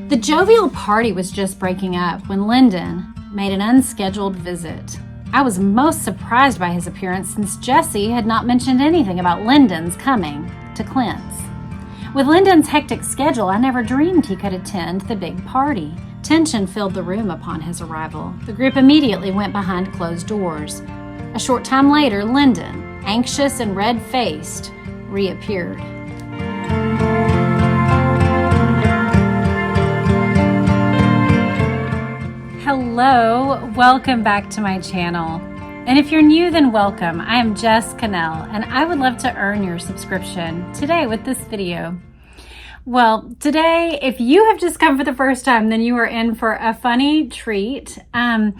The jovial party was just breaking up when Lyndon made an unscheduled visit. I was most surprised by his appearance since Jessie had not mentioned anything about Lyndon's coming to Clint's. With Lyndon's hectic schedule, I never dreamed he could attend the big party. Tension filled the room upon his arrival. The group immediately went behind closed doors. A short time later, Lyndon, anxious and red-faced, reappeared. Hello, welcome back to my channel. And if you're new, then welcome. I am Jess, Connell, and I would love to earn your subscription today with this video. Well, today, if you have just come for the first time, then you are in for a funny treat. I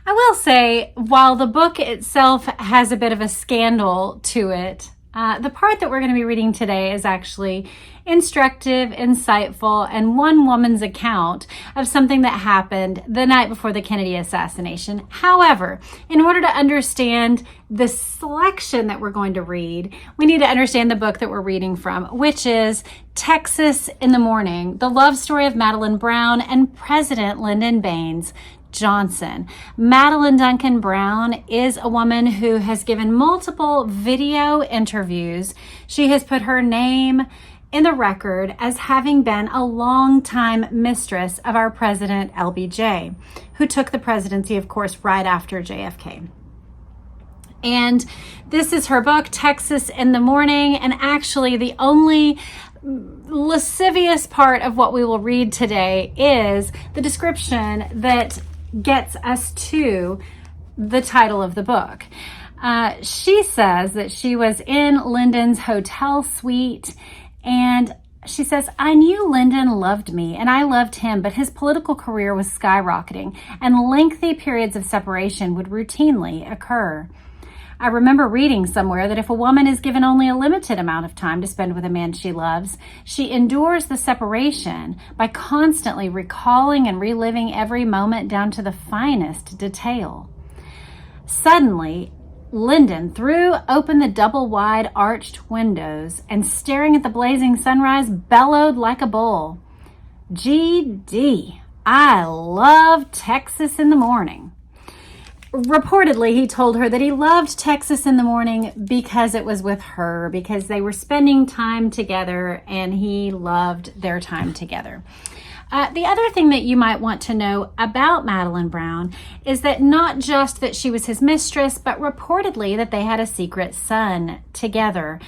will say, while the book itself has a bit of a scandal to it, the part that we're going to be reading today is actually instructive, insightful, and one woman's account of something that happened the night before the Kennedy assassination. However, in order to understand the selection that we're going to read, we need to understand the book that we're reading from, which is Texas in the Morning, the love story of Madeleine Brown and President Lyndon Johnson. Madeleine Duncan Brown is a woman who has given multiple video interviews. She has put her name in the record as having been a longtime mistress of our president, LBJ, who took the presidency, of course, right after JFK. And this is her book, Texas in the Morning, and actually the only lascivious part of what we will read today is the description that gets us to the title of the book. She says that she was in Lyndon's hotel suite, and she says, "I knew Lyndon loved me and I loved him, but his political career was skyrocketing and lengthy periods of separation would routinely occur. I remember reading somewhere that if a woman is given only a limited amount of time to spend with a man she loves, she endures the separation by constantly recalling and reliving every moment down to the finest detail. Suddenly, Lyndon threw open the double-wide arched windows and, staring at the blazing sunrise, bellowed like a bull, 'GD, I love Texas in the Morning.' Reportedly, he told her that he loved Texas in the Morning because it was with her, because they were spending time together and he loved their time together. The other thing that you might want to know about Madeleine Brown is that not just that she was his mistress, but reportedly that they had a secret son together.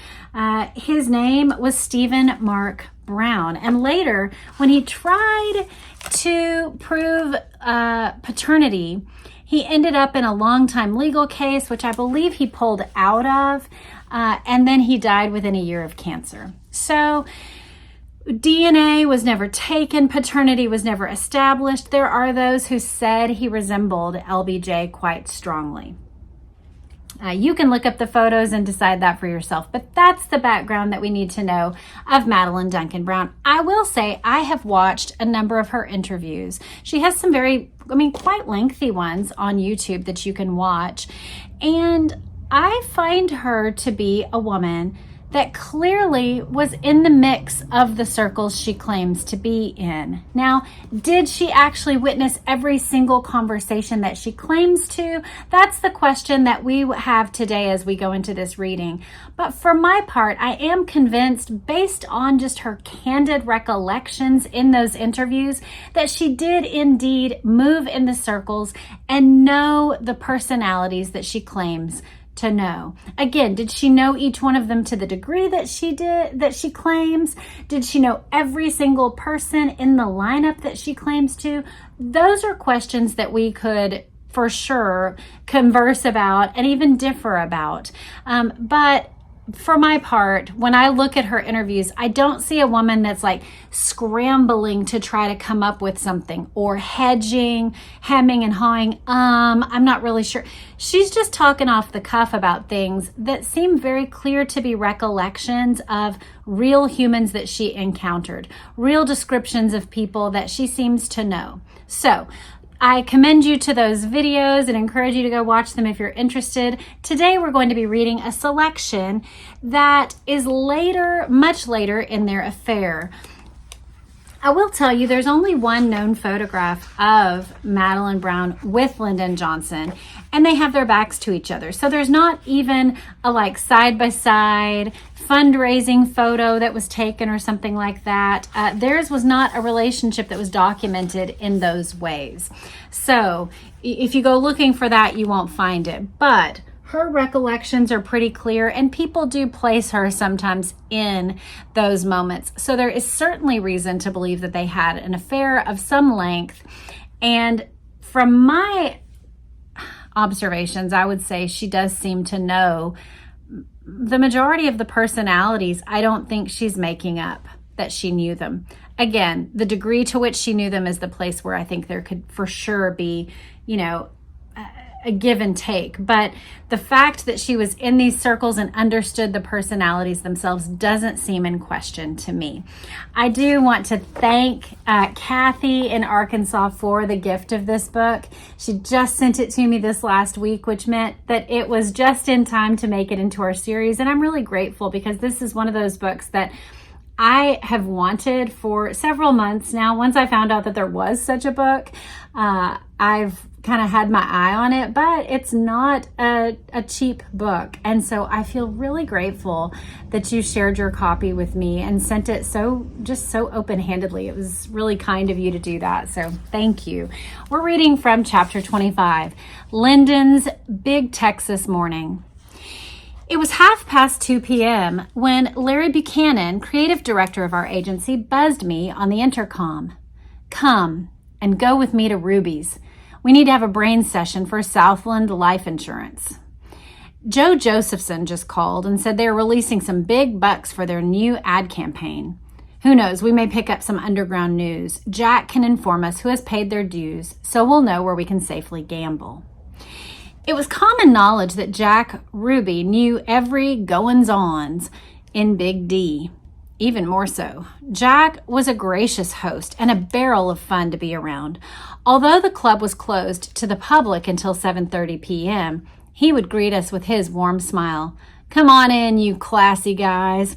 His name was Stephen Mark Brown. And later, when he tried to prove paternity, he ended up in a long-time legal case, which I believe he pulled out of, and then he died within a year of cancer. So DNA was never taken, paternity was never established. There are those who said he resembled LBJ quite strongly. You can look up the photos and decide that for yourself, but that's the background that we need to know of Madeleine Duncan Brown. I will say I have watched a number of her interviews. She has some quite lengthy ones on YouTube that you can watch, and I find her to be a woman that clearly was in the mix of the circles she claims to be in. Now, did she actually witness every single conversation that she claims to? That's the question that we have today as we go into this reading. But for my part, I am convinced, based on just her candid recollections in those interviews, that she did indeed move in the circles and know the personalities that she claims to know. Again, did she know each one of them to the degree that she claims? Did she know every single person in the lineup that she claims to? Those are questions that we could for sure converse about and even differ about. But for my part, when I look at her interviews, I don't see a woman that's like scrambling to try to come up with something or hedging, hemming and hawing. I'm not really sure. She's just talking off the cuff about things that seem very clear to be recollections of real humans that she encountered, real descriptions of people that she seems to know. So I commend you to those videos and encourage you to go watch them if you're interested. Today we're going to be reading a selection that is later, much later in their affair. I will tell you, there's only one known photograph of Madeleine Brown with Lyndon Johnson, and they have their backs to each other. So there's not even a like side-by-side fundraising photo that was taken or something like that. Theirs was not a relationship that was documented in those ways. So if you go looking for that, you won't find it. But her recollections are pretty clear, and people do place her sometimes in those moments. So there is certainly reason to believe that they had an affair of some length. And from my observations, I would say she does seem to know the majority of the personalities. I don't think she's making up that she knew them. Again, the degree to which she knew them is the place where I think there could for sure be, a give and take. But the fact that she was in these circles and understood the personalities themselves doesn't seem in question to me. I do want to thank Kathy in Arkansas for the gift of this book. She just sent it to me this last week, which meant that it was just in time to make it into our series. And I'm really grateful because this is one of those books that I have wanted for several months now. Once I found out that there was such a book, I've kind of had my eye on it, but it's not a cheap book. And so I feel really grateful that you shared your copy with me and sent it so open-handedly. It was really kind of you to do that. So thank you. We're reading from chapter 25, Lyndon's Big Texas Morning. It was 2:30 p.m. when Larry Buchanan, creative director of our agency, buzzed me on the intercom. Come and go with me to Ruby's. We need to have a brain session for Southland Life Insurance. Joe Josephson just called and said they're releasing some big bucks for their new ad campaign. Who knows, we may pick up some underground news. Jack can inform us who has paid their dues, so we'll know where we can safely gamble. It was common knowledge that Jack Ruby knew every goings-ons in Big D. Even more so, Jack was a gracious host and a barrel of fun to be around. Although the club was closed to the public until 7:30 p.m., he would greet us with his warm smile. Come on in, you classy guys.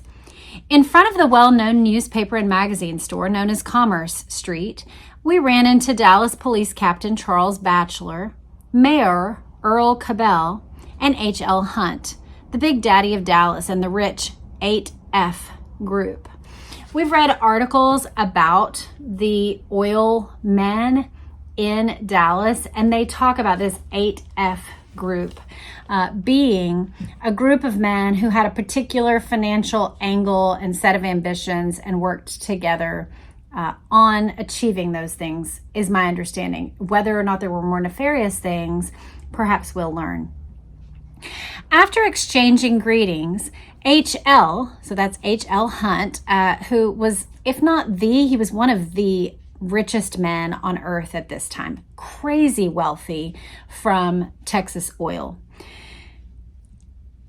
In front of the well-known newspaper and magazine store known as Commerce Street, we ran into Dallas Police Captain Charles Batchelor, Mayor Earl Cabell, and H.L. Hunt, the big daddy of Dallas and the rich 8F group. We've read articles about the oil men in Dallas, and they talk about this 8F group being a group of men who had a particular financial angle and set of ambitions and worked together on achieving those things, is my understanding. Whether or not there were more nefarious things, perhaps we'll learn. After exchanging greetings, H.L., so that's H.L. Hunt, who was, if not he was one of the richest men on earth at this time, crazy wealthy from Texas oil.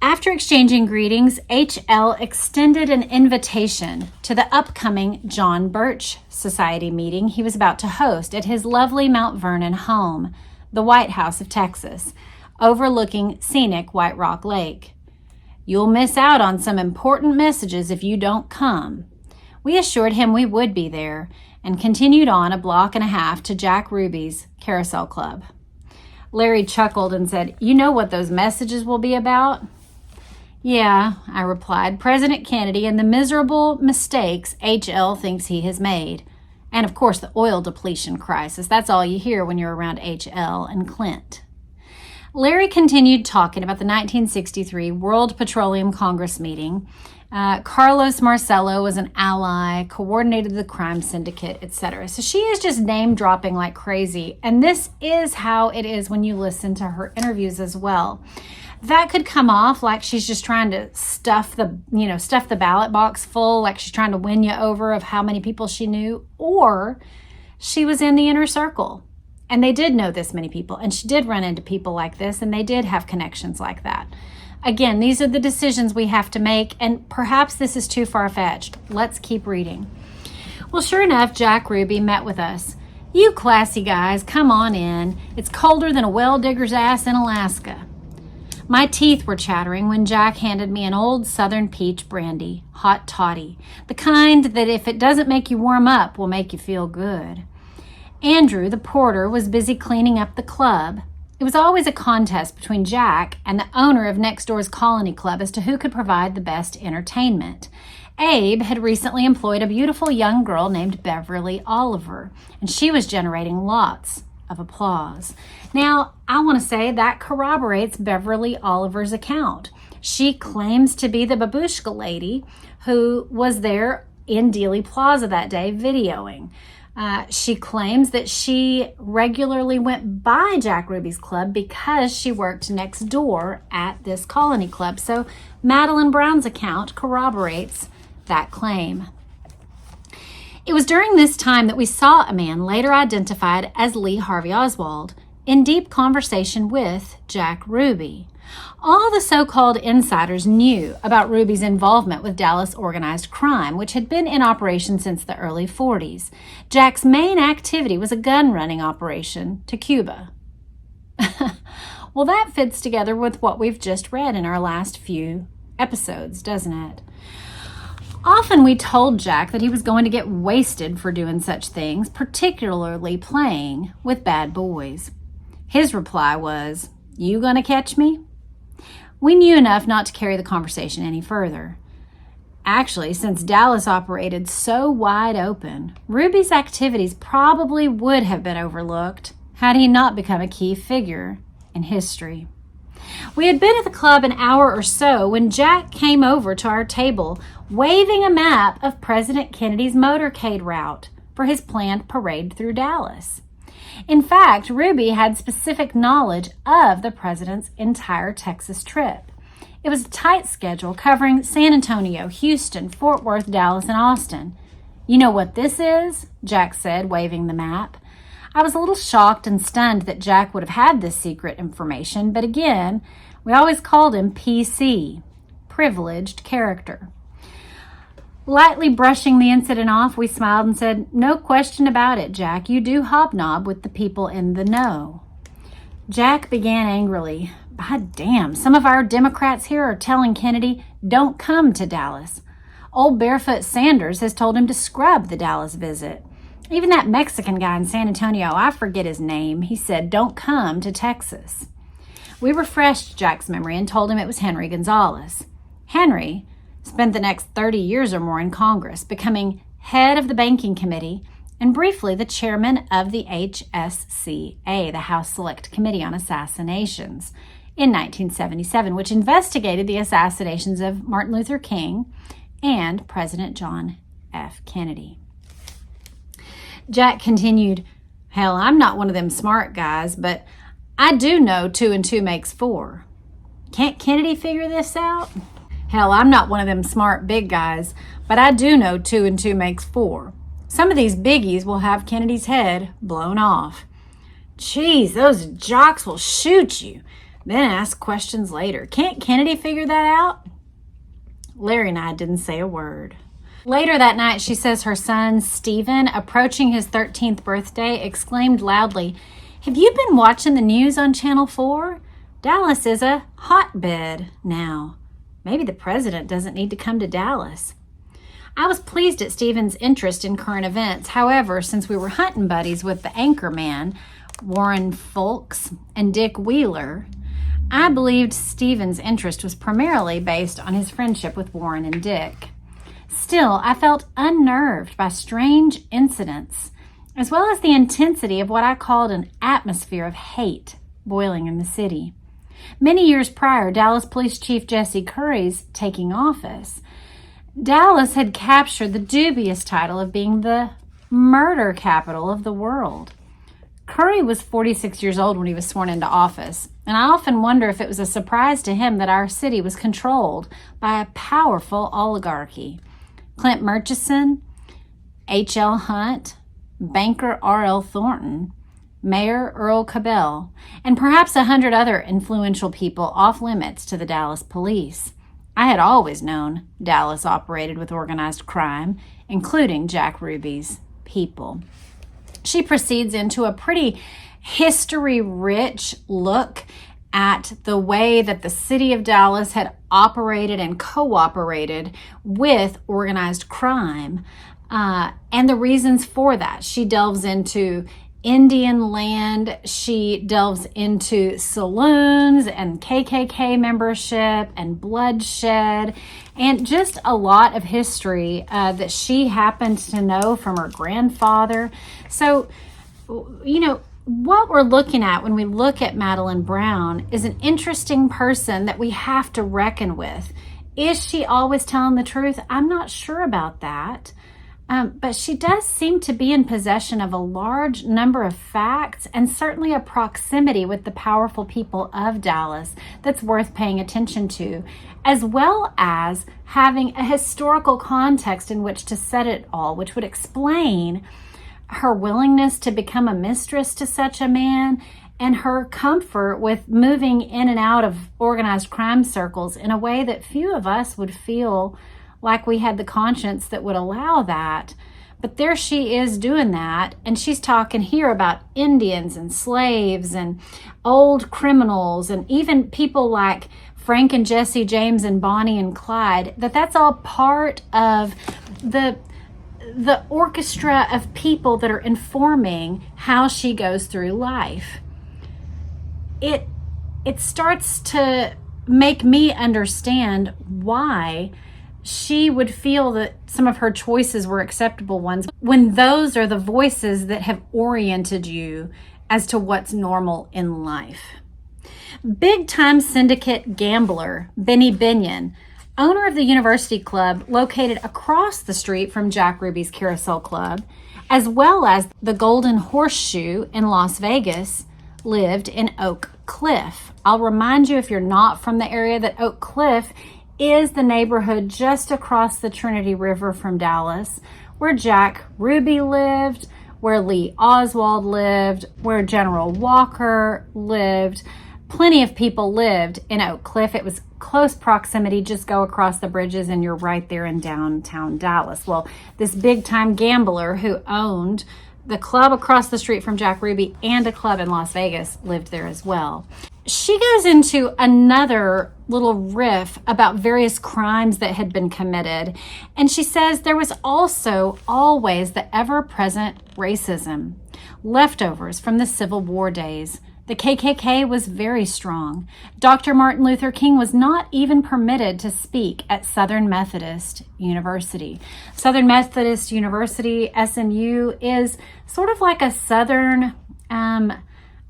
After exchanging greetings, H.L. extended an invitation to the upcoming John Birch Society meeting he was about to host at his lovely Mount Vernon home, the White House of Texas, overlooking scenic White Rock Lake. You'll miss out on some important messages if you don't come. We assured him we would be there and continued on a block and a half to Jack Ruby's Carousel Club. Larry chuckled and said, "You know what those messages will be about?" "Yeah," I replied, "President Kennedy and the miserable mistakes H.L. thinks he has made. And of course the oil depletion crisis. That's all you hear when you're around H.L. and Clint." Larry continued talking about the 1963 World Petroleum Congress meeting. Carlos Marcello was an ally, coordinated the crime syndicate, etc. So she is just name dropping like crazy. And this is how it is when you listen to her interviews as well. That could come off like she's just trying to stuff the ballot box full, like she's trying to win you over of how many people she knew, or she was in the inner circle. And they did know this many people, and she did run into people like this, and they did have connections like that. Again, these are the decisions we have to make, and perhaps this is too far-fetched. Let's keep reading. Well, sure enough, Jack Ruby met with us. "You classy guys, come on in. It's colder than a well digger's ass in Alaska." My teeth were chattering when Jack handed me an old Southern peach brandy, hot toddy, the kind that if it doesn't make you warm up will make you feel good. Andrew, the porter, was busy cleaning up the club. It was always a contest between Jack and the owner of next door's Colony Club as to who could provide the best entertainment. Abe had recently employed a beautiful young girl named Beverly Oliver, and she was generating lots of applause. Now, I want to say that corroborates Beverly Oliver's account. She claims to be the babushka lady who was there in Dealey Plaza that day videoing. She claims that she regularly went by Jack Ruby's club because she worked next door at this Colony Club. So Madeleine Brown's account corroborates that claim. It was during this time that we saw a man later identified as Lee Harvey Oswald in deep conversation with Jack Ruby. All the so-called insiders knew about Ruby's involvement with Dallas organized crime, which had been in operation since the early 40s. Jack's main activity was a gun-running operation to Cuba. Well, that fits together with what we've just read in our last few episodes, doesn't it? Often we told Jack that he was going to get wasted for doing such things, particularly playing with bad boys. His reply was, "You gonna catch me?" We knew enough not to carry the conversation any further. Actually, since Dallas operated so wide open, Ruby's activities probably would have been overlooked had he not become a key figure in history. We had been at the club an hour or so when Jack came over to our table waving a map of President Kennedy's motorcade route for his planned parade through Dallas. In fact, Ruby had specific knowledge of the president's entire Texas trip. It was a tight schedule covering San Antonio, Houston, Fort Worth, Dallas, and Austin. "You know what this is?" Jack said, waving the map. I was a little shocked and stunned that Jack would have had this secret information, but again, we always called him PC, privileged character. Lightly brushing the incident off, we smiled and said, "No question about it, Jack. You do hobnob with the people in the know." Jack began angrily. "God damn, some of our Democrats here are telling Kennedy, don't come to Dallas. Old Barefoot Sanders has told him to scrub the Dallas visit. Even that Mexican guy in San Antonio, I forget his name, he said, don't come to Texas." We refreshed Jack's memory and told him it was Henry Gonzalez. Henry spent the next 30 years or more in Congress, becoming head of the Banking Committee and briefly the chairman of the HSCA, the House Select Committee on Assassinations, in 1977, which investigated the assassinations of Martin Luther King and President John F. Kennedy. Jack continued, "Hell, I'm not one of them smart guys, but I do know 2 and 2 makes 4. Can't Kennedy figure this out? Hell, I'm not one of them smart big guys, but I do know 2 and 2 makes 4. Some of these biggies will have Kennedy's head blown off. Geez, those jocks will shoot you, then ask questions later. Can't Kennedy figure that out?" Larry and I didn't say a word. Later that night, she says her son, Stephen, approaching his 13th birthday, exclaimed loudly, "Have you been watching the news on Channel 4? Dallas is a hotbed now. Maybe the president doesn't need to come to Dallas." I was pleased at Stephen's interest in current events. However, since we were hunting buddies with the anchor man, Warren Folks, and Dick Wheeler, I believed Stephen's interest was primarily based on his friendship with Warren and Dick. Still, I felt unnerved by strange incidents, as well as the intensity of what I called an atmosphere of hate boiling in the city. Many years prior, Dallas Police Chief Jesse Curry's taking office, Dallas had captured the dubious title of being the murder capital of the world. Curry was 46 years old when he was sworn into office, and I often wonder if it was a surprise to him that our city was controlled by a powerful oligarchy. Clint Murchison, H.L. Hunt, banker R.L. Thornton, Mayor Earl Cabell, and perhaps 100 other influential people off limits to the Dallas police. I had always known Dallas operated with organized crime, including Jack Ruby's people. She proceeds into a pretty history-rich look at the way that the city of Dallas had operated and cooperated with organized crime, and the reasons for that. She delves into Indian land. She delves into saloons and KKK membership and bloodshed and just a lot of history that she happened to know from her grandfather. So, what we're looking at when we look at Madeleine Brown is an interesting person that we have to reckon with. Is she always telling the truth? I'm not sure about that. But she does seem to be in possession of a large number of facts and certainly a proximity with the powerful people of Dallas that's worth paying attention to, as well as having a historical context in which to set it all, which would explain her willingness to become a mistress to such a man and her comfort with moving in and out of organized crime circles in a way that few of us would feel like we had the conscience that would allow that. But there she is doing that, and she's talking here about Indians and slaves and old criminals and even people like Frank and Jesse, James and Bonnie and Clyde, that's all part of the orchestra of people that are informing how she goes through life. It starts to make me understand why she would feel that some of her choices were acceptable ones when those are the voices that have oriented you as to what's normal in life. Big-time syndicate gambler Benny Binion, owner of the University Club located across the street from Jack Ruby's Carousel Club, as well as the Golden Horseshoe in Las Vegas, lived in Oak Cliff. I'll remind you, if you're not from the area, that Oak Cliff is the neighborhood just across the Trinity River from Dallas, where Jack Ruby lived, where Lee Oswald lived, where General Walker lived. Plenty of people lived in Oak Cliff. It was close proximity. Just go across the bridges and you're right there in downtown Dallas. Well, this big-time gambler who owned the club across the street from Jack Ruby and a club in Las Vegas lived there as well. She goes into another little riff about various crimes that had been committed. And she says there was also always the ever-present racism, leftovers from the Civil War days. The KKK was very strong. Dr. Martin Luther King was not even permitted to speak at Southern Methodist University. Southern Methodist University, SMU, is sort of like a Southern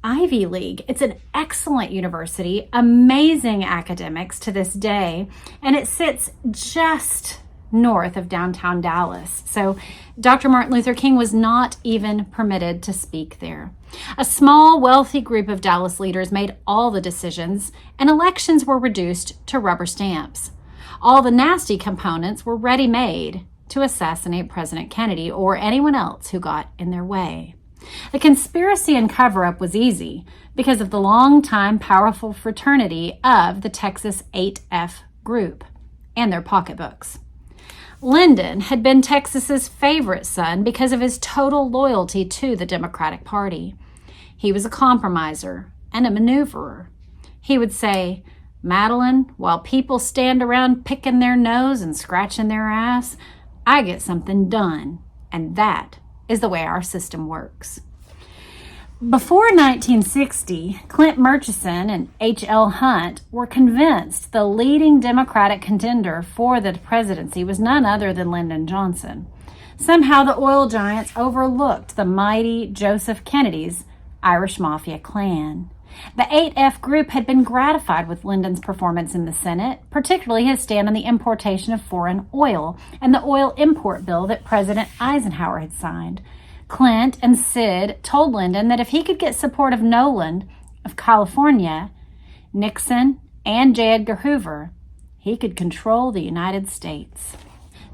Ivy League. It's an excellent university, amazing academics to this day, and it sits just north of downtown Dallas. So Dr. Martin Luther King was not even permitted to speak there. A small, wealthy group of Dallas leaders made all the decisions, and elections were reduced to rubber stamps. All the nasty components were ready-made to assassinate President Kennedy or anyone else who got in their way. The conspiracy and cover-up was easy because of the long-time powerful fraternity of the Texas 8F group and their pocketbooks. Lyndon had been Texas's favorite son because of his total loyalty to the Democratic Party. He was a compromiser and a maneuverer. He would say, "Madeleine, while people stand around picking their nose and scratching their ass, I get something done, and that is the way our system works." Before 1960, Clint Murchison and H.L. Hunt were convinced the leading Democratic contender for the presidency was none other than Lyndon Johnson. Somehow the oil giants overlooked the mighty Joseph Kennedy's Irish Mafia clan. The 8F group had been gratified with Lyndon's performance in the Senate, particularly his stand on the importation of foreign oil and the oil import bill that President Eisenhower had signed. Clint and Sid told Lyndon that if he could get support of Nolan of California, Nixon, and J. Edgar Hoover, he could control the United States.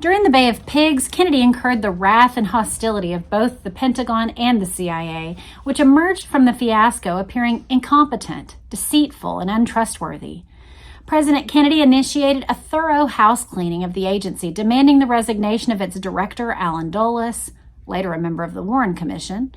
During the Bay of Pigs, Kennedy incurred the wrath and hostility of both the Pentagon and the CIA, which emerged from the fiasco appearing incompetent, deceitful, and untrustworthy. President Kennedy initiated a thorough house cleaning of the agency, demanding the resignation of its director, Allen Dulles, later a member of the Warren Commission,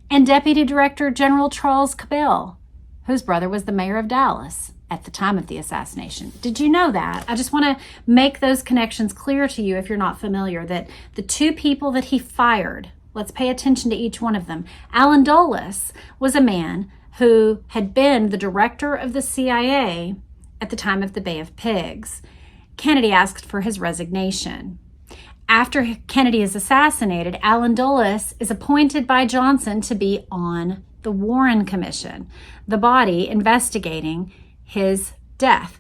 and Deputy Director General Charles Cabell, whose brother was the mayor of Dallas at the time of the assassination. Did you know that? I just want to make those connections clear to you if you're not familiar, that the two people that he fired, let's pay attention to each one of them. Allen Dulles was a man who had been the director of the CIA at the time of the Bay of Pigs. Kennedy asked for his resignation. After Kennedy is assassinated, Allen Dulles is appointed by Johnson to be on the Warren Commission, the body investigating his death.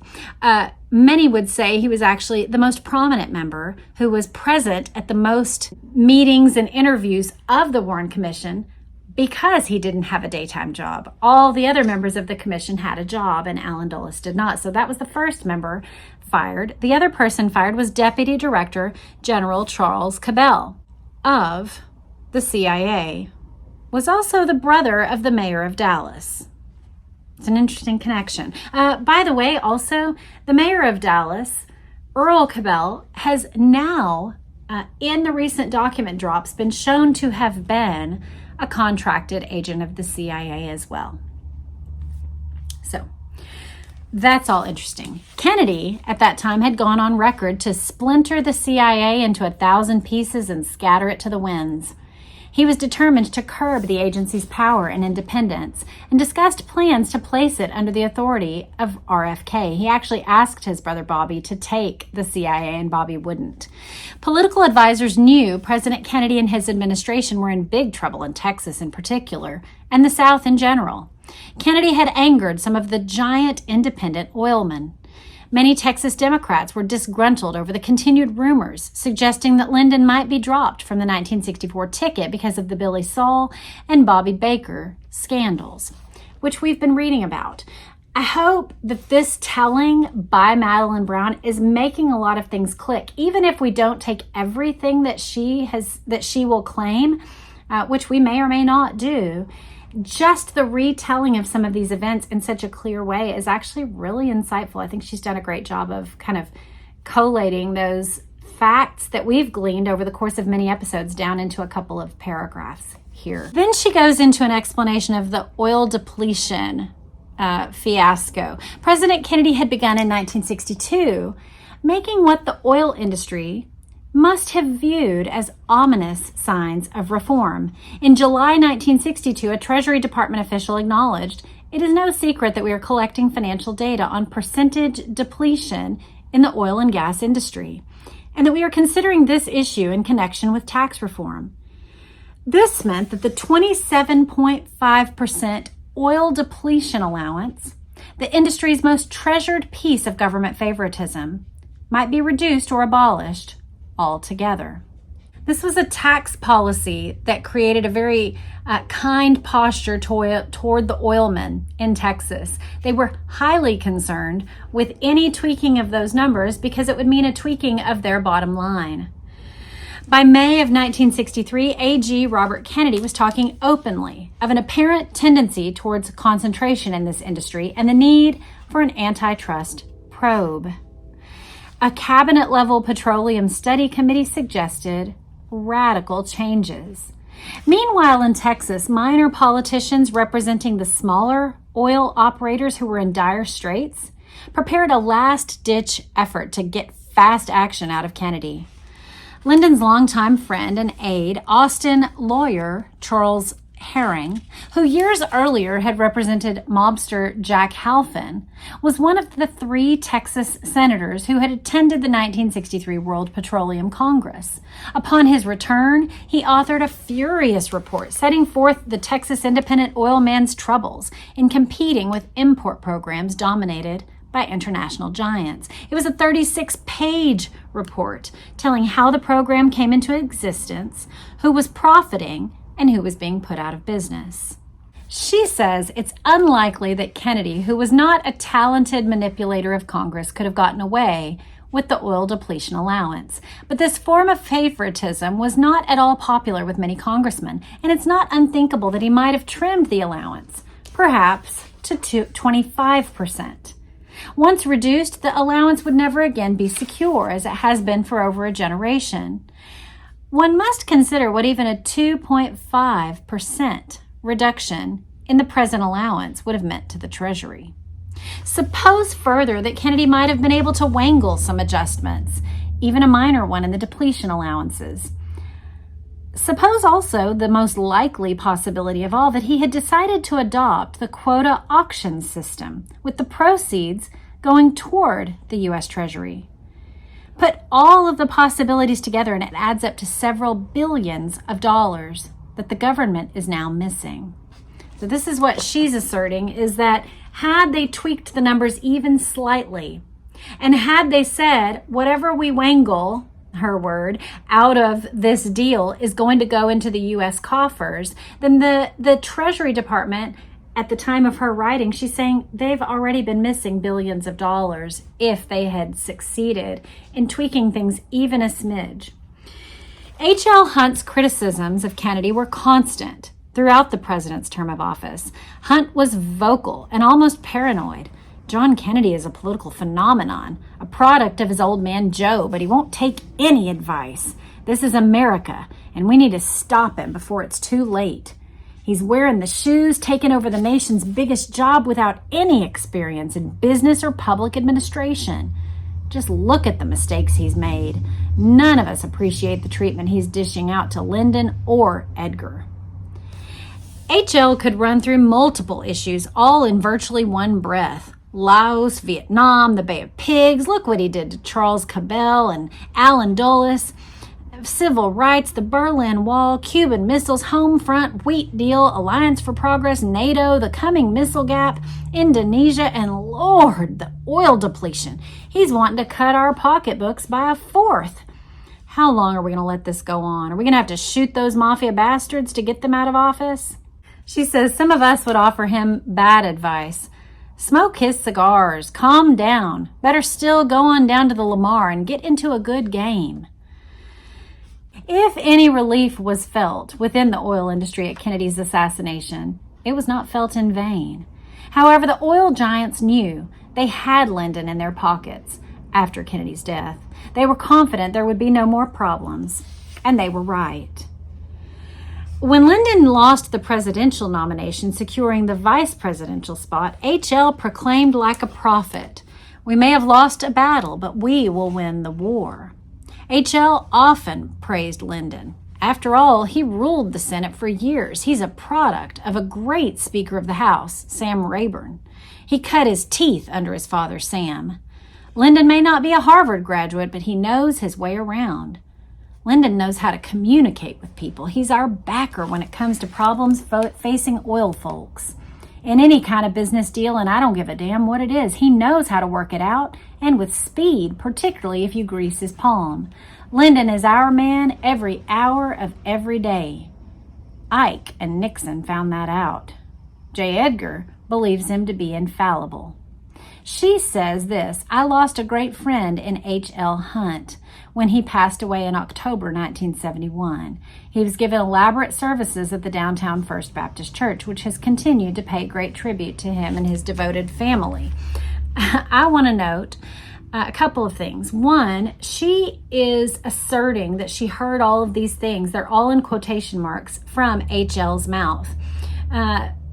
Many would say he was actually the most prominent member who was present at the most meetings and interviews of the Warren Commission because he didn't have a daytime job. All the other members of the commission had a job and Allen Dulles did not. So that was the first member fired. The other person fired was Deputy Director General Charles Cabell of the CIA, was also the brother of the mayor of Dallas. It's an interesting connection. By the way, also, the mayor of Dallas, Earl Cabell, has now, in the recent document drops, been shown to have been a contracted agent of the CIA as well. So that's all interesting. Kennedy, at that time, had gone on record to splinter the CIA into 1,000 pieces and scatter it to the winds. He was determined to curb the agency's power and independence and discussed plans to place it under the authority of RFK. He actually asked his brother Bobby to take the CIA, and Bobby wouldn't. Political advisors knew President Kennedy and his administration were in big trouble in Texas in particular, and the South in general. Kennedy had angered some of the giant independent oilmen. Many Texas Democrats were disgruntled over the continued rumors suggesting that Lyndon might be dropped from the 1964 ticket because of the Billy Saul and Bobby Baker scandals, which we've been reading about. I hope that this telling by Madeleine Brown is making a lot of things click, even if we don't take everything that she will claim, which we may or may not do. Just the retelling of some of these events in such a clear way is actually really insightful. I think she's done a great job of kind of collating those facts that we've gleaned over the course of many episodes down into a couple of paragraphs here. Then she goes into an explanation of the oil depletion fiasco. President Kennedy had begun in 1962 making what the oil industry must have viewed as ominous signs of reform. In July 1962, a Treasury Department official acknowledged, "It is no secret that we are collecting financial data on percentage depletion in the oil and gas industry, and that we are considering this issue in connection with tax reform." This meant that the 27.5% oil depletion allowance, the industry's most treasured piece of government favoritism, might be reduced or abolished altogether. This was a tax policy that created a very kind posture toward the oilmen in Texas. They were highly concerned with any tweaking of those numbers because it would mean a tweaking of their bottom line. By May of 1963, AG Robert Kennedy was talking openly of an apparent tendency towards concentration in this industry and the need for an antitrust probe. A cabinet-level petroleum study committee suggested radical changes. Meanwhile, in Texas, minor politicians representing the smaller oil operators who were in dire straits prepared a last-ditch effort to get fast action out of Kennedy. Lyndon's longtime friend and aide, Austin lawyer Charles Herring, who years earlier had represented mobster Jack Halpin, was one of the 3 Texas senators who had attended the 1963 World Petroleum Congress. Upon his return, he authored a furious report setting forth the Texas independent oil man's troubles in competing with import programs dominated by international giants. It was a 36-page report telling how the program came into existence, who was profiting, and who was being put out of business. She says it's unlikely that Kennedy, who was not a talented manipulator of Congress, could have gotten away with the oil depletion allowance. But this form of favoritism was not at all popular with many congressmen, and it's not unthinkable that he might have trimmed the allowance, perhaps to 25%. Once reduced, the allowance would never again be secure, as it has been for over a generation. One must consider what even a 2.5% reduction in the present allowance would have meant to the Treasury. Suppose further that Kennedy might have been able to wangle some adjustments, even a minor one in the depletion allowances. Suppose also the most likely possibility of all that he had decided to adopt the quota auction system, with the proceeds going toward the U.S. Treasury. Put all of the possibilities together and it adds up to several billions of dollars that the government is now missing. So this is what she's asserting, is that had they tweaked the numbers even slightly, and had they said whatever we wangle, her word, out of this deal is going to go into the U.S. coffers, then the Treasury Department, at the time of her writing, she's saying they've already been missing billions of dollars if they had succeeded in tweaking things even a smidge. H.L. Hunt's criticisms of Kennedy were constant throughout the president's term of office. Hunt was vocal and almost paranoid. John Kennedy is a political phenomenon, a product of his old man Joe, but he won't take any advice. This is America, and we need to stop him before it's too late. He's wearing the shoes, taking over the nation's biggest job without any experience in business or public administration. Just look at the mistakes he's made. None of us appreciate the treatment he's dishing out to Lyndon or Edgar. H.L. could run through multiple issues, all in virtually one breath. Laos, Vietnam, the Bay of Pigs, look what he did to Charles Cabell and Allen Dulles. Civil rights, the Berlin Wall, Cuban missiles, home front, wheat deal, Alliance for Progress, NATO, the coming missile gap, Indonesia, and Lord, the oil depletion. He's wanting to cut our pocketbooks by a fourth. How long are we going to let this go on? Are we going to have to shoot those mafia bastards to get them out of office? She says some of us would offer him bad advice. Smoke his cigars, calm down. Better still go on down to the Lamar and get into a good game. If any relief was felt within the oil industry at Kennedy's assassination, it was not felt in vain. However, the oil giants knew they had Lyndon in their pockets after Kennedy's death. They were confident there would be no more problems, and they were right. When Lyndon lost the presidential nomination, securing the vice presidential spot, H.L. proclaimed like a prophet, "We may have lost a battle, but we will win the war." H.L. often praised Lyndon. After all, he ruled the Senate for years. He's a product of a great Speaker of the House, Sam Rayburn. He cut his teeth under his father, Sam. Lyndon may not be a Harvard graduate, but he knows his way around. Lyndon knows how to communicate with people. He's our backer when it comes to problems facing oil folks. In any kind of business deal, and I don't give a damn what it is, he knows how to work it out, and with speed, particularly if you grease his palm. Lyndon is our man every hour of every day. Ike and Nixon found that out. J. Edgar believes him to be infallible. She says this, "I lost a great friend in H.L. Hunt when he passed away in October 1971. He was given elaborate services at the downtown First Baptist Church, which has continued to pay great tribute to him and his devoted family." I want to note a couple of things. One, she is asserting that she heard all of these things, they're all in quotation marks, from H.L.'s mouth.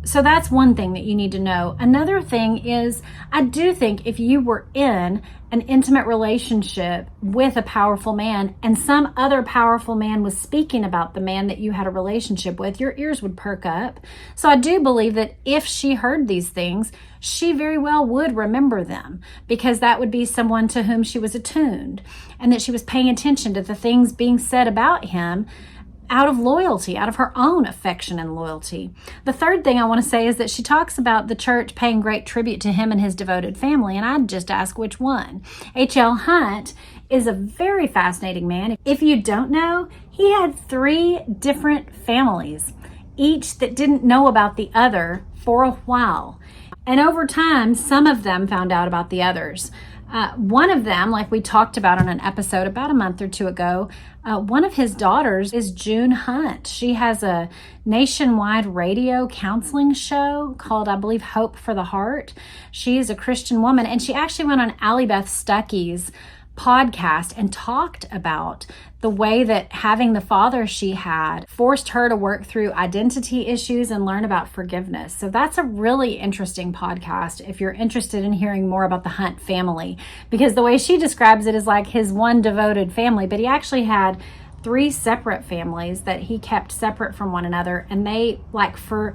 So that's one thing that you need to know. Another thing is, I do think if you were in an intimate relationship with a powerful man and some other powerful man was speaking about the man that you had a relationship with, your ears would perk up. So I do believe that if she heard these things, she very well would remember them, because that would be someone to whom she was attuned, and that she was paying attention to the things being said about him out of loyalty, out of her own affection and loyalty. The third thing I want to say is that she talks about the church paying great tribute to him and his devoted family, and I'd just ask which one. H.L. Hunt is a very fascinating man. If you don't know, he had 3 different families, each that didn't know about the other for a while. And over time, some of them found out about the others. One of them, like we talked about on an episode about a month or 2 ago, one of his daughters is June Hunt. She has a nationwide radio counseling show called, I believe, Hope for the Heart. She is a Christian woman, and she actually went on Allie Beth Stuckey's podcast and talked about the way that having the father she had forced her to work through identity issues and learn about forgiveness. So that's a really interesting podcast if you're interested in hearing more about the Hunt family, because the way she describes it is like his one devoted family, but he actually had 3 separate families that he kept separate from one another, and they, like, for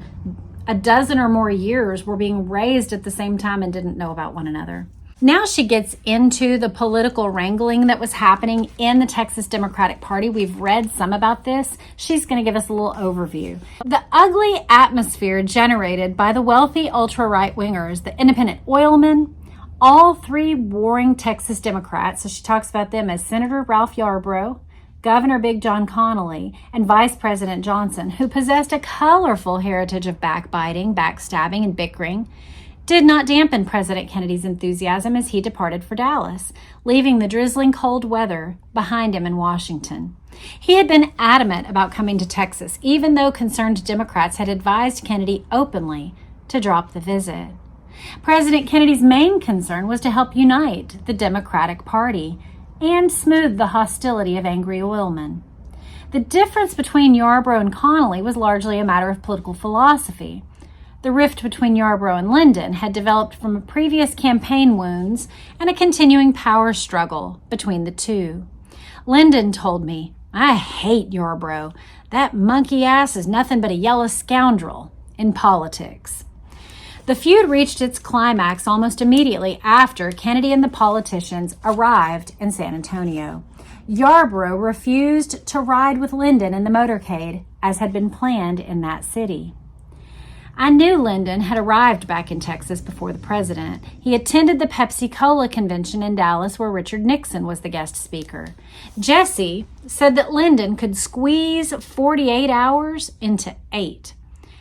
a dozen or more years were being raised at the same time and didn't know about one another. Now she gets into the political wrangling that was happening in the Texas Democratic Party. We've read some about this. She's going to give us a little overview. The ugly atmosphere generated by the wealthy ultra-right-wingers, the independent oilmen, all 3 warring Texas Democrats, so she talks about them as Senator Ralph Yarborough, Governor Big John Connolly, and Vice President Johnson, who possessed a colorful heritage of backbiting, backstabbing, and bickering, did not dampen President Kennedy's enthusiasm as he departed for Dallas, leaving the drizzling cold weather behind him in Washington. He had been adamant about coming to Texas, even though concerned Democrats had advised Kennedy openly to drop the visit. President Kennedy's main concern was to help unite the Democratic Party and smooth the hostility of angry oilmen. The difference between Yarborough and Connolly was largely a matter of political philosophy. The rift between Yarborough and Lyndon had developed from previous campaign wounds and a continuing power struggle between the two. Lyndon told me, "I hate Yarborough. That monkey ass is nothing but a yellow scoundrel in politics." The feud reached its climax almost immediately after Kennedy and the politicians arrived in San Antonio. Yarborough refused to ride with Lyndon in the motorcade, as had been planned in that city. I knew Lyndon had arrived back in Texas before the president. He attended the Pepsi-Cola convention in Dallas where Richard Nixon was the guest speaker. Jesse said that Lyndon could squeeze 48 hours into 8.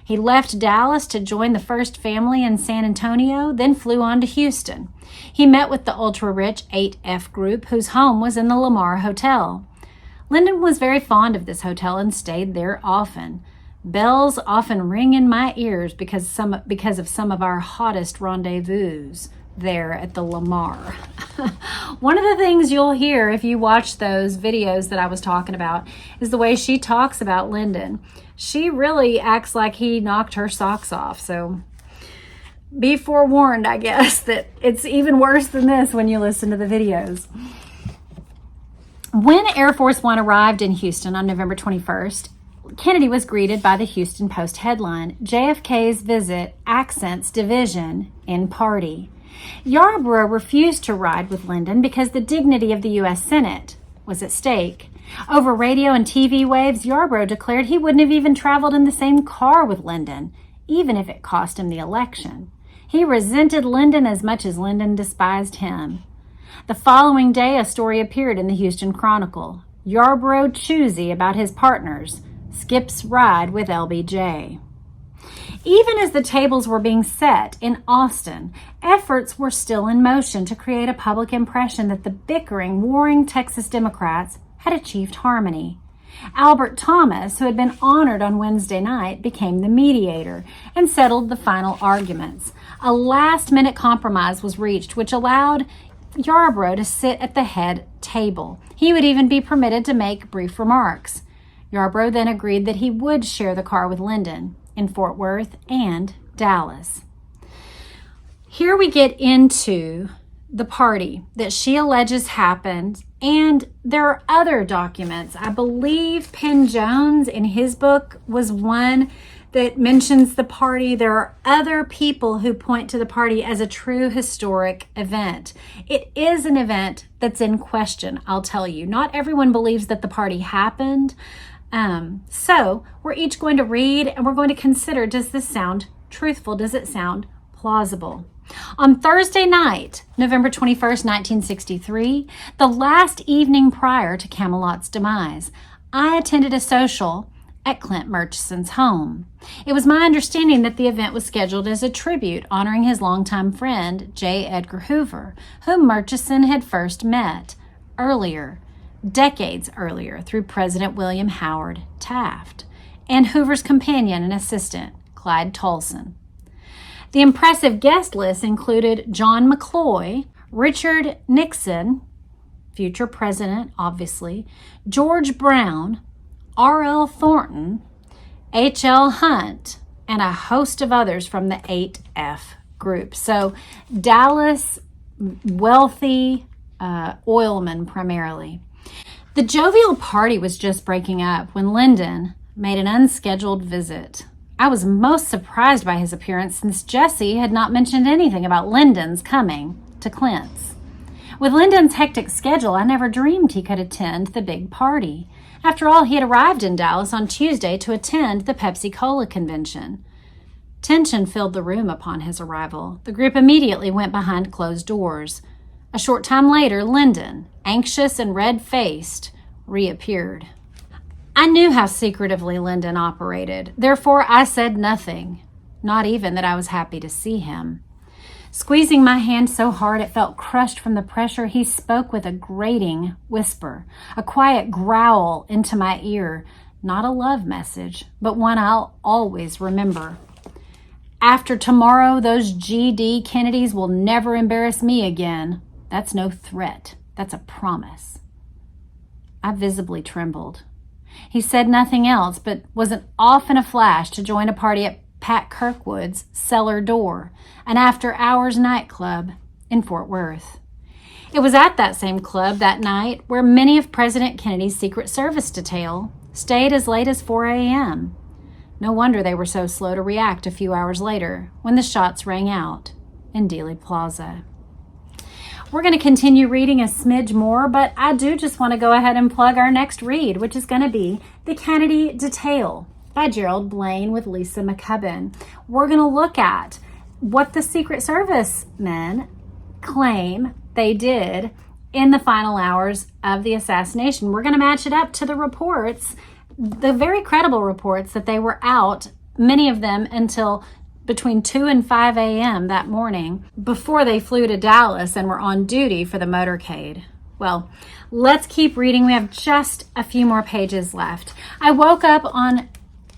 He left Dallas to join the first family in San Antonio, then flew on to Houston. He met with the ultra-rich 8F group, whose home was in the Lamar Hotel. Lyndon was very fond of this hotel and stayed there often. Bells often ring in my ears because of some of our hottest rendezvous there at the Lamar. One of the things you'll hear if you watch those videos that I was talking about is the way she talks about Lyndon. She really acts like he knocked her socks off. So be forewarned, I guess, that it's even worse than this when you listen to the videos. When Air Force One arrived in Houston on November 21st, Kennedy was greeted by the Houston Post headline, "JFK's visit accents division in party." Yarborough refused to ride with Lyndon because the dignity of the U.S. Senate was at stake. Over radio and TV waves, Yarborough declared he wouldn't have even traveled in the same car with Lyndon, even if it cost him the election. He resented Lyndon as much as Lyndon despised him. The following day, a story appeared in the Houston Chronicle. Yarborough choosy about his partners, skips ride with LBJ. Even as the tables were being set in Austin, efforts were still in motion to create a public impression that the bickering, warring Texas Democrats had achieved harmony. Albert Thomas, who had been honored on Wednesday night, became the mediator and settled the final arguments. A last-minute compromise was reached, which allowed Yarborough to sit at the head table. He would even be permitted to make brief remarks. Yarborough then agreed that he would share the car with Lyndon in Fort Worth and Dallas. Here we get into the party that she alleges happened, and there are other documents. I believe Penn Jones in his book was one that mentions the party. There are other people who point to the party as a true historic event. It is an event that's in question, I'll tell you. Not everyone believes that the party happened. So we're each going to read and we're going to consider, does this sound truthful? Does it sound plausible? On Thursday night, November 21st, 1963, the last evening prior to Camelot's demise, I attended a social at Clint Murchison's home. It was my understanding that the event was scheduled as a tribute honoring his longtime friend, J. Edgar Hoover, whom Murchison had first met decades earlier, through President William Howard Taft, and Hoover's companion and assistant, Clyde Tolson. The impressive guest list included John McCloy, Richard Nixon, future president, obviously, George Brown, R.L. Thornton, H.L. Hunt, and a host of others from the 8F group. So Dallas, wealthy oilmen primarily. The jovial party was just breaking up when Lyndon made an unscheduled visit. I was most surprised by his appearance since Jessie had not mentioned anything about Lyndon's coming to Clint's. With Lyndon's hectic schedule, I never dreamed he could attend the big party. After all, he had arrived in Dallas on Tuesday to attend the Pepsi-Cola convention. Tension filled the room upon his arrival. The group immediately went behind closed doors. A short time later, Lyndon, anxious and red-faced, reappeared. I knew how secretively Lyndon operated. Therefore, I said nothing, not even that I was happy to see him. Squeezing my hand so hard it felt crushed from the pressure, he spoke with a grating whisper, a quiet growl into my ear. Not a love message, but one I'll always remember. After tomorrow, those G.D. Kennedys will never embarrass me again. That's no threat. That's a promise. I visibly trembled. He said nothing else, but wasn't off in a flash to join a party at Pat Kirkwood's cellar door, an after-hours nightclub in Fort Worth. It was at that same club that night where many of President Kennedy's Secret Service detail stayed as late as 4 a.m. No wonder they were so slow to react a few hours later when the shots rang out in Dealey Plaza. We're going to continue reading a smidge more, but I do just want to go ahead and plug our next read, which is going to be The Kennedy Detail by Gerald Blaine with Lisa McCubbin. We're going to look at what the Secret Service men claim they did in the final hours of the assassination. We're going to match it up to the reports, the very credible reports that they were out, many of them until between 2 and 5 a.m. that morning before they flew to Dallas and were on duty for the motorcade. Well, let's keep reading. We have just a few more pages left. I woke up on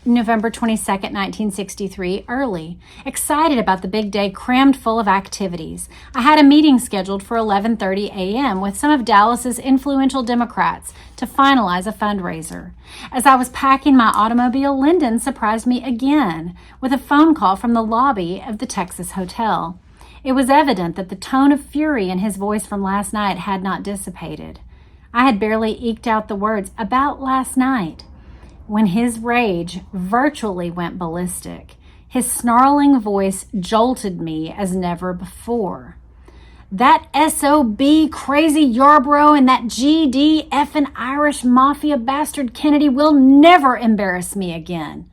November 22nd, 1963, early, excited about the big day crammed full of activities. I had a meeting scheduled for 11:30 a.m. with some of Dallas's influential Democrats to finalize a fundraiser. As I was packing my automobile, Lyndon surprised me again with a phone call from the lobby of the Texas Hotel. It was evident that the tone of fury in his voice from last night had not dissipated. I had barely eked out the words, "about last night," when his rage virtually went ballistic. His snarling voice jolted me as never before. "That SOB crazy Yarborough and that GD effing Irish mafia bastard Kennedy will never embarrass me again."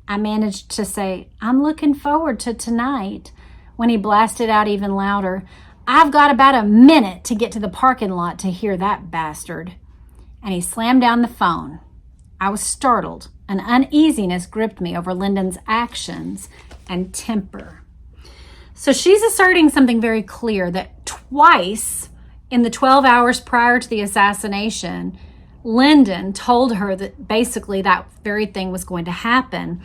I managed to say, "I'm looking forward to tonight," when he blasted out even louder, "I've got about a minute to get to the parking lot to hear that bastard." And he slammed down the phone. I was startled. An uneasiness gripped me over Lyndon's actions and temper. So she's asserting something very clear, that twice in the 12 hours prior to the assassination, Lyndon told her that basically that very thing was going to happen.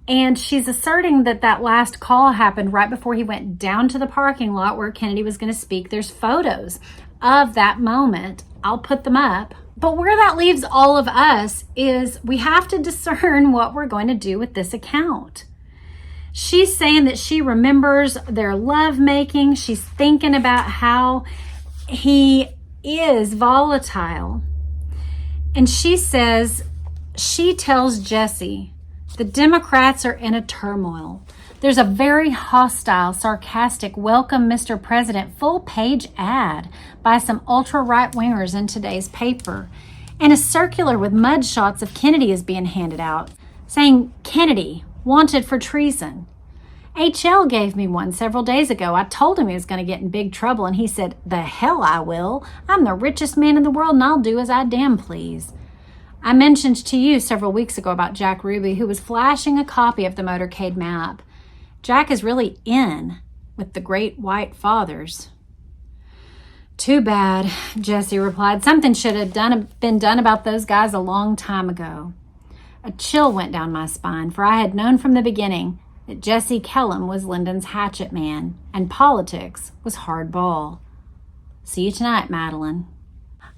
And she's asserting that that last call happened right before he went down to the parking lot where Kennedy was going to speak. There's photos of that moment. I'll put them up. But where that leaves all of us is we have to discern what we're going to do with this account. She's saying that she remembers their lovemaking. She's thinking about how he is volatile. And she says, she tells Jessie, the Democrats are in a turmoil. There's a very hostile, sarcastic, "Welcome, Mr. President" full-page ad by some ultra-right-wingers in today's paper. And a circular with mugshots of Kennedy is being handed out, saying, "Kennedy, wanted for treason." H.L. gave me one several days ago. I told him he was going to get in big trouble, and he said, "The hell I will. I'm the richest man in the world, and I'll do as I damn please." I mentioned to you several weeks ago about Jack Ruby, who was flashing a copy of the motorcade map. Jack is really in with the Great White Fathers. "Too bad," Jessie replied. "Something should have been done about those guys a long time ago." A chill went down my spine, for I had known from the beginning that Jesse Kellum was Lyndon's hatchet man, and politics was hardball. "See you tonight, Madeleine."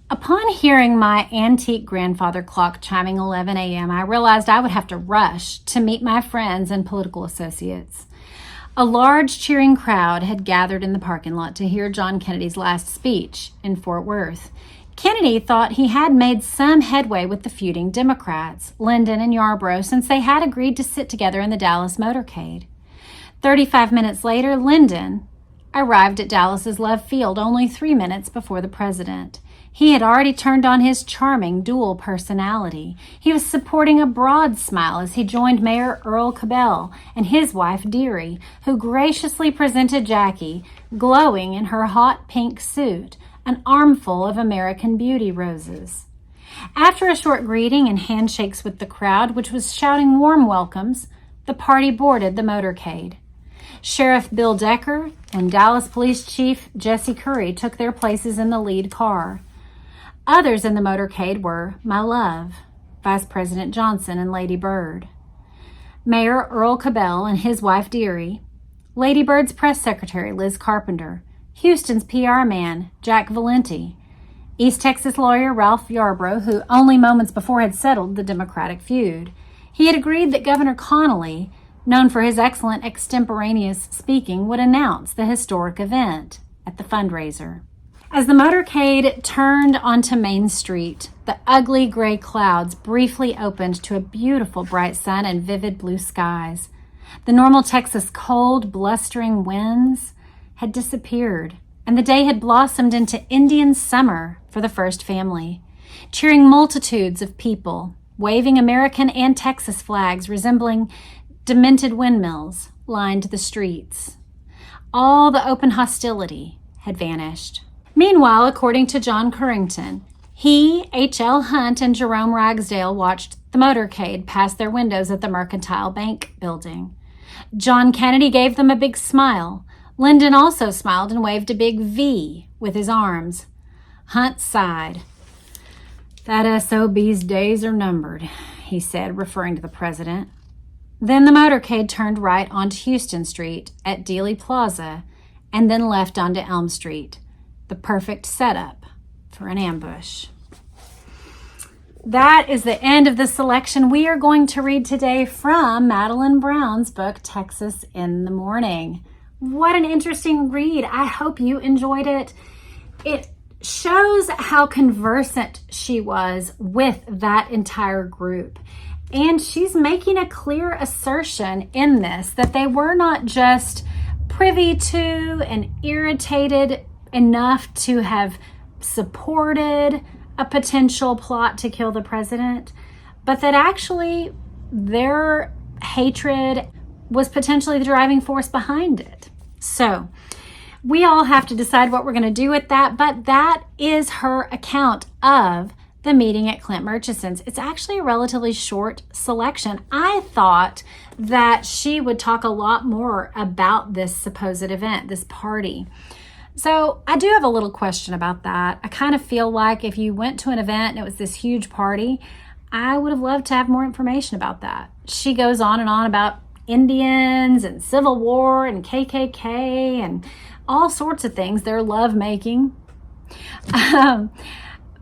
Upon hearing my antique grandfather clock chiming 11 a.m., I realized I would have to rush to meet my friends and political associates. A large cheering crowd had gathered in the parking lot to hear John Kennedy's last speech in Fort Worth. Kennedy thought he had made some headway with the feuding Democrats, Lyndon and Yarborough, since they had agreed to sit together in the Dallas motorcade. 35 minutes later, Lyndon arrived at Dallas's Love Field only 3 minutes before the president. He had already turned on his charming dual personality. He was sporting a broad smile as he joined Mayor Earl Cabell and his wife Dearie, who graciously presented Jackie, glowing in her hot pink suit, an armful of American Beauty roses. After a short greeting and handshakes with the crowd, which was shouting warm welcomes, the party boarded the motorcade. Sheriff Bill Decker and Dallas Police Chief Jesse Curry took their places in the lead car. Others in the motorcade were my love, Vice President Johnson and Lady Bird, Mayor Earl Cabell and his wife Dearie, Lady Bird's press secretary Liz Carpenter, Houston's PR man Jack Valenti, East Texas lawyer Ralph Yarborough, who only moments before had settled the Democratic feud. He had agreed that Governor Connell, known for his excellent extemporaneous speaking, would announce the historic event at the fundraiser. As the motorcade turned onto Main Street, the ugly gray clouds briefly opened to a beautiful bright sun and vivid blue skies. The normal Texas cold, blustering winds had disappeared, and the day had blossomed into Indian summer for the first family. Cheering multitudes of people, waving American and Texas flags resembling demented windmills, lined the streets. All the open hostility had vanished. Meanwhile, according to John Carrington, he, H.L. Hunt, and Jerome Ragsdale watched the motorcade pass their windows at the Mercantile Bank building. John Kennedy gave them a big smile. Lyndon also smiled and waved a big V with his arms. Hunt sighed. "That SOB's days are numbered," he said, referring to the president. Then the motorcade turned right onto Houston Street at Dealey Plaza and then left onto Elm Street, the perfect setup for an ambush. That is the end of the selection we are going to read today from Madeleine Brown's book, Texas in the Morning. What an interesting read. I hope you enjoyed it. It shows how conversant she was with that entire group. And she's making a clear assertion in this that they were not just privy to and irritated enough to have supported a potential plot to kill the president, but that actually their hatred was potentially the driving force behind it. So we all have to decide what we're going to do with that, but that is her account of the meeting at Clint Murchison's. It's actually a relatively short selection. I thought that she would talk a lot more about this supposed event, this party. So I do have a little question about that. I kind of feel like if you went to an event and it was this huge party, I would have loved to have more information about that. She goes on and on about Indians and Civil War and KKK and all sorts of things, their lovemaking.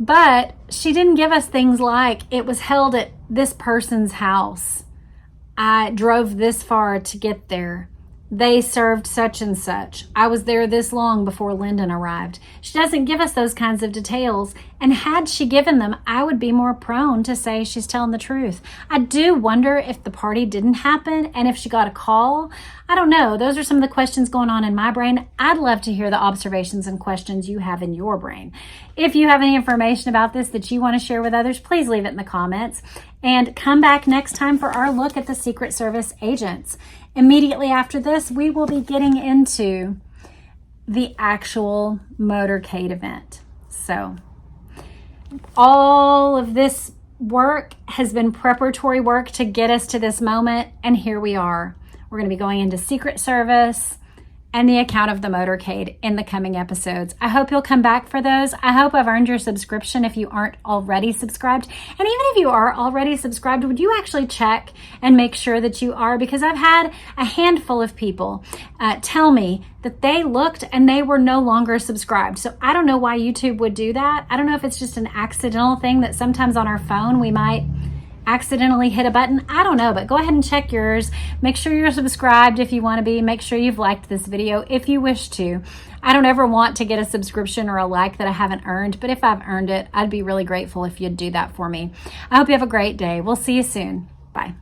But she didn't give us things like it was held at this person's house. I drove this far to get there. They served such and such. I was there this long before Lyndon arrived. She doesn't give us those kinds of details, and had she given them, I would be more prone to say she's telling the truth. I do wonder if the party didn't happen and if she got a call. I don't know. Those are some of the questions going on in my brain. I'd love to hear the observations and questions you have in your brain. If you have any information about this that you want to share with others, please leave it in the comments. And come back next time for our look at the Secret Service agents. Immediately after this, we will be getting into the actual motorcade event. So all of this work has been preparatory work to get us to this moment, and here we are. We're going to be going into Secret Service and the account of the motorcade in the coming episodes. I hope you'll come back for those. I hope I've earned your subscription if you aren't already subscribed. And even if you are already subscribed, would you actually check and make sure that you are? Because I've had a handful of people tell me that they looked and they were no longer subscribed. So I don't know why YouTube would do that. I don't know if it's just an accidental thing that sometimes on our phone we might accidentally hit a button. I don't know, but go ahead and check yours. Make sure you're subscribed if you want to be. Make sure you've liked this video if you wish to. I don't ever want to get a subscription or a like that I haven't earned, but if I've earned it, I'd be really grateful if you'd do that for me. I hope you have a great day. We'll see you soon. Bye.